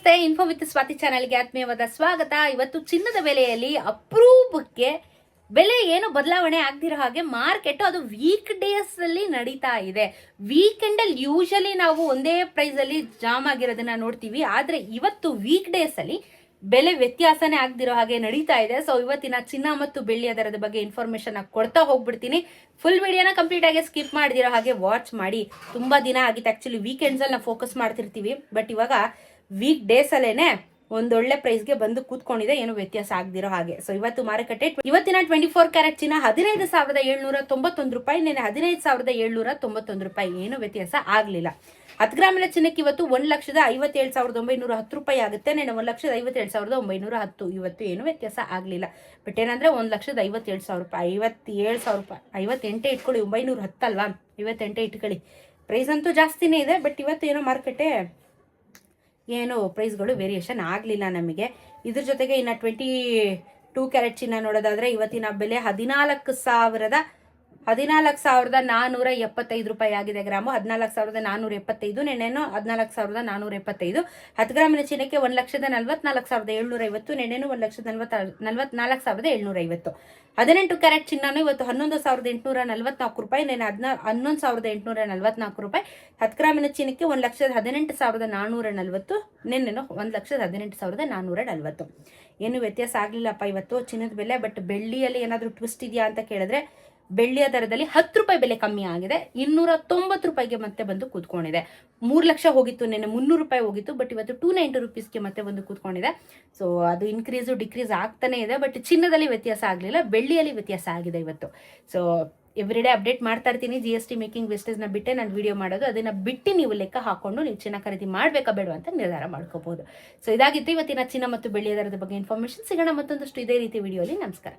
ನಮಸ್ತೆ. Info with Swati ಚಾನೆಲ್ಗೆ ಆತ್ಮೀಯವಾದ ಸ್ವಾಗತ. ಇವತ್ತು ಚಿನ್ನದ ಬೆಲೆಯಲ್ಲಿ ಅಪರೂಪಕ್ಕೆ ಬೆಲೆ ಏನು ಬದಲಾವಣೆ ಆಗ್ದಿರೋ ಹಾಗೆ ಮಾರ್ಕೆಟ್ ಅದು ವೀಕ್ ಡೇಸ್ ಅಲ್ಲಿ ನಡೀತಾ ಇದೆ. ವೀಕೆಂಡ್ ಅಲ್ಲಿ ಯೂಶಲಿ ನಾವು ಒಂದೇ ಪ್ರೈಸ್ ಅಲ್ಲಿ ಜಾಮ್ ಆಗಿರೋದನ್ನ ನೋಡ್ತೀವಿ, ಆದ್ರೆ ಇವತ್ತು ವೀಕ್ ಡೇಸ್ ಅಲ್ಲಿ ಬೆಲೆ ವ್ಯತ್ಯಾಸನೇ ಆಗ್ದಿರೋ ಹಾಗೆ ನಡೀತಾ ಇದೆ. ಸೊ ಇವತ್ತಿನ ಚಿನ್ನ ಮತ್ತು ಬೆಳ್ಳಿಯ ದರದ ಬಗ್ಗೆ ಇನ್ಫಾರ್ಮೇಶನ್ ಕೊಡ್ತಾ ಹೋಗ್ಬಿಡ್ತೀನಿ. ಫುಲ್ ವಿಡಿಯೋನ ಕಂಪ್ಲೀಟ್ ಆಗಿ ಸ್ಕಿಪ್ ಮಾಡ್ದಿರೋ ಹಾಗೆ ವಾಚ್ ಮಾಡಿ. ತುಂಬಾ ದಿನ ಆಗಿತ್ತು, ಆಕ್ಚುಲಿ ವೀಕೆಂಡ್ಸ್ ಅಲ್ಲಿ ನಾವು ಫೋಕಸ್ ಮಾಡ್ತಿರ್ತೀವಿ, ಬಟ್ ಇವಾಗ ವೀಕ್ ಡೇಸ್ ಅಲ್ಲೇನೆ ಒಂದೊಳ್ಳೆ ಪ್ರೈಸ್ಗೆ ಬಂದು ಕೂತ್ಕೊಂಡಿದೆ, ಏನು ವ್ಯತ್ಯಾಸ ಆಗ್ದಿರೋ ಹಾಗೆ. ಸೊ ಇವತ್ತು ಮಾರುಕಟ್ಟೆ ಇವತ್ತಿನ 24 ಕ್ಯಾರೆಟ್ ಚಿನ್ನ 15,791 ರೂಪಾಯಿ, ನೆನೆ 15,791 ರೂಪಾಯಿ, ಏನು ವ್ಯತ್ಯಾಸ ಆಗ್ಲಿಲ್ಲ. 10 ಗ್ರಾಮಿನ ಚಿನ್ನಕ್ಕೆ ಇವತ್ತು 1,57,910 ರೂಪಾಯಿ ಆಗುತ್ತೆ, ನೆನೆ 1,57,910. ಇವತ್ತು ಏನು ವ್ಯತ್ಯಾಸ ಆಗ್ಲಿಲ್ಲ. ಬಟ್ ಏನಂದ್ರೆ 1,57,000 ರೂಪಾಯಿ, 57,000 ರೂಪಾಯಿ, 58 ಇಟ್ಕೊಳ್ಳಿ, 910 ಅಲ್ವಾ, 58 ಇಟ್ಕೊಳ್ಳಿ. ಪ್ರೈಸ್ ಅಂತೂ ಜಾಸ್ತಿನೇ ಇದೆ, ಬಟ್ ಇವತ್ತು ಏನೋ ಮಾರುಕಟ್ಟೆ ಏನು ಪ್ರೈಸ್ಗಳು ವೇರಿಯೇಷನ್ ಆಗಲಿಲ್ಲ ನಮಗೆ. ಇದ್ರ ಜೊತೆಗೆ ಇನ್ನು 22 ಕ್ಯಾರೆಟ್ ಚಿನ್ನ ನೋಡೋದಾದ್ರೆ ಇವತ್ತಿನ ಬೆಲೆ 14,475 ರೂಪಾಯಿ ಆಗಿದೆ ಗ್ರಾಮು. 14,475, ನೆನೆನೋ 14,475. 10 ಗ್ರಾಮಿನ ಚಿನ್ನಕ್ಕೆ 1,44,750, ನೆನೆನೂ 1,44,750. 18 ಕ್ಯಾರೆಟ್ ಚಿನ್ನನು ಇವತ್ತು 11,844 ರೂಪಾಯಿ, ನೆನೆ 11,844 ರೂಪಾಯಿ. 10 ಗ್ರಾಮಿನ ಚಿನ್ನಕ್ಕೆ 1,18,440, ನೆನ್ನೆನೋ 1,18,440. ಏನು ವ್ಯತ್ಯಾಸ ಆಗ್ಲಿಲ್ಲಪ್ಪ ಇವತ್ತು ಚಿನ್ನದ ಬೆಲೆ. ಬಟ್ ಬೆಳ್ಳಿಯಲ್ಲಿ ಏನಾದರೂ ಟ್ವಿಸ್ಟ್ ಇದೆಯಾ ಅಂತ ಕೇಳಿದ್ರೆ, ಬೆಳ್ಳಿಯ ದರದಲ್ಲಿ 10 ರೂಪಾಯಿ ಬೆಲೆ ಕಮ್ಮಿ ಆಗಿದೆ, 290 ರೂಪಾಯಿಗೆ ಮತ್ತೆ ಬಂದು ಕೂತ್ಕೊಂಡಿದೆ. 3 ಲಕ್ಷ ಹೋಗಿತ್ತು, ನೆನ್ನೆ 300 ರೂಪಾಯಿ ಹೋಗಿತ್ತು, ಬಟ್ ಇವತ್ತು 290 ರೂಪೀಸ್ಗೆ ಮತ್ತೆ ಬಂದು ಕೂತ್ಕೊಂಡಿದೆ. ಸೊ ಅದು ಇನ್ಕ್ರೀಸು ಡಿಕ್ರೀಸ್ ಆಗ್ತಾನೆ ಇದೆ, ಬಟ್ ಚಿನ್ನದಲ್ಲಿ ವ್ಯತ್ಯಾಸ ಆಗಲಿಲ್ಲ, ಬೆಳ್ಳಿಯಲ್ಲಿ ವ್ಯತ್ಯಾಸ ಆಗಿದೆ ಇವತ್ತು. ಸೊ ಎವ್ರಿಡೇ ಅಪ್ಡೇಟ್ ಮಾಡ್ತಾ ಇರ್ತೀನಿ. GST ಮೇಕಿಂಗ್ ವೆಸ್ಟೇಜ್ನ ಬಿಟ್ಟೆ ನಾನು ವಿಡಿಯೋ ಮಾಡೋದು, ಅದನ್ನ ಬಿಟ್ಟು ನೀವು ಲೆಕ್ಕ ಹಾಕೊಂಡು ನೀವು ಚಿನ್ನ ಖರೀದಿ ಮಾಡಬೇಕಾ ಬೇಡ ಅಂತ ನಿರ್ಧಾರ ಮಾಡ್ಕೋಬಹುದು. ಸೊ ಇದಾಗಿತ್ತು ಇವತ್ತಿನ ಚಿನ್ನ ಮತ್ತು ಬೆಳ್ಳಿಯ ದರದ ಬಗ್ಗೆ ಇನ್ಫಾರ್ಮೇಶನ್. ಸಿಗೋಣ ಮತ್ತೊಂದಷ್ಟು ಇದೇ ರೀತಿ ವಿಡಿಯೋಲಿ. ನಮಸ್ಕಾರ.